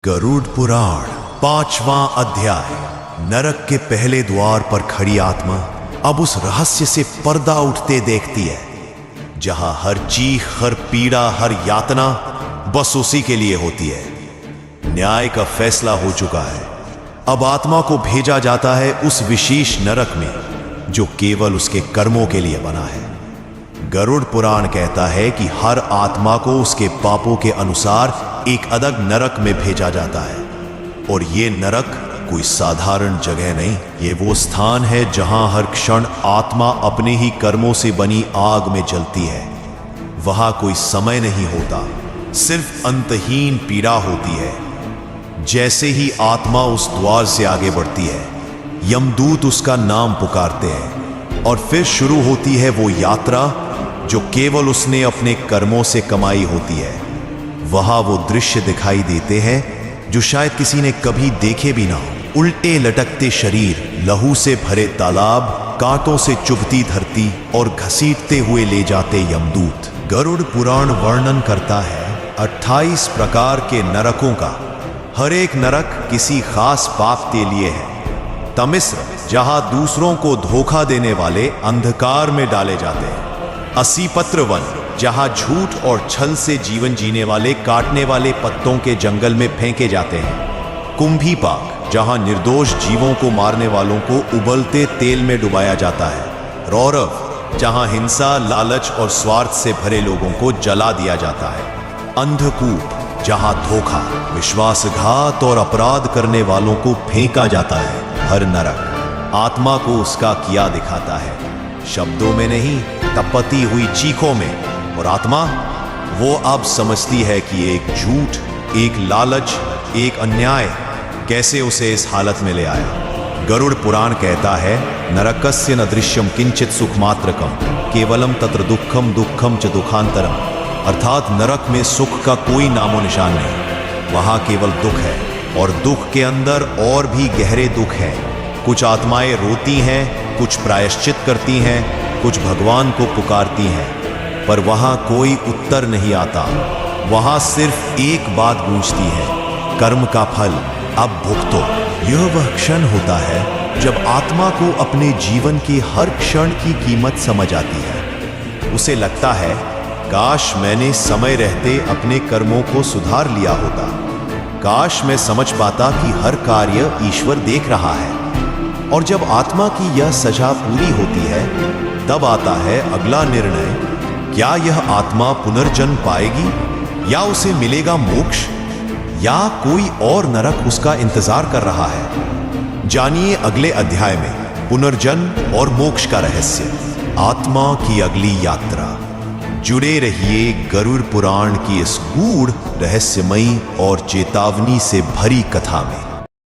गरुड़ पुराण 5वां अध्याय। नरक के पहले द्वार पर खड़ी आत्मा अब उस रहस्य से पर्दा उठते देखती है जहां हर चीख, हर पीड़ा, हर यातना बस उसी के लिए होती है। न्याय का फैसला हो चुका है। अब आत्मा को भेजा जाता है उस विशेष नरक में जो केवल उसके कर्मों के लिए बना है। गरुड़ पुराण कहता है कि हर आत्मा को उसके पापों के अनुसार एक अलग नरक में भेजा जाता है, और ये नरक कोई साधारण जगह नहीं, ये वो स्थान है जहां हर क्षण आत्मा अपने ही कर्मों से बनी आग में जलती है। वहां कोई समय नहीं होता, सिर्फ अंतहीन पीड़ा होती है। जैसे ही आत्मा उस द्वार से आगे बढ़ती है, यमदूत उसका नाम पुकारते हैं और फिर शुरू होती है वो यात्रा जो केवल उसने अपने कर्मों से कमाई होती है। वहां वो दृश्य दिखाई देते हैं जो शायद किसी ने कभी देखे भी ना हो। उल्टे लटकते शरीर, लहू से भरे तालाब, कांटों से चुभती धरती और घसीटते हुए ले जाते यमदूत। गरुड़ पुराण वर्णन करता है 28 प्रकार के नरकों का। हर एक नरक किसी खास पाप के लिए है। तमिस्र, जहां दूसरों को धोखा देने वाले अंधकार में डाले जाते हैं। असीपत्र वन, जहां झूठ और छल से जीवन जीने वाले काटने वाले पत्तों के जंगल में फेंके जाते हैं। कुंभी पाक, जहां निर्दोष जीवों को मारने वालों को उबलते तेल में डुबाया जाता है। रौरव, जहां हिंसा, लालच और स्वार्थ से भरे लोगों को जला दिया जाता है। अंधकूप, जहां धोखा, विश्वासघात और अपराध करने वालों को फेंका जाता है। हर नरक आत्मा को उसका किया दिखाता है, शब्दों में नहीं, तपती हुई चीखों में। और आत्मा वो अब समझती है कि एक झूठ, एक लालच, एक अन्याय कैसे उसे इस हालत में ले आया। गरुड़ पुराण कहता है, नरकस्य न दृश्यम किंचित सुखमात्रकम केवलम तत्र दुखम दुखम च दुखांतरम। अर्थात नरक में सुख का कोई नामो निशान नहीं, वहां केवल दुख है, और दुख के अंदर और भी गहरे दुख हैं। कुछ आत्माएं रोती हैं, कुछ प्रायश्चित करती हैं, कुछ भगवान को पुकारती हैं, पर वहां कोई उत्तर नहीं आता। वहां सिर्फ एक बात गूंजती है, कर्म का फल अब भुगतो। यह वह क्षण होता है जब आत्मा को अपने जीवन के हर क्षण की कीमत समझ आती है। उसे लगता है, काश मैंने समय रहते अपने कर्मों को सुधार लिया होता। काश मैं समझ पाता कि हर कार्य ईश्वर देख रहा है। और जब आत्मा की यह सजा पूरी होती है, तब आता है अगला निर्णय। क्या यह आत्मा पुनर्जन्म पाएगी, या उसे मिलेगा मोक्ष, या कोई और नरक उसका इंतजार कर रहा है? जानिए अगले अध्याय में पुनर्जन्म और मोक्ष का रहस्य, आत्मा की अगली यात्रा। जुड़े रहिए गरुड़ पुराण की इस गूढ़, रहस्यमयी और चेतावनी से भरी कथा में।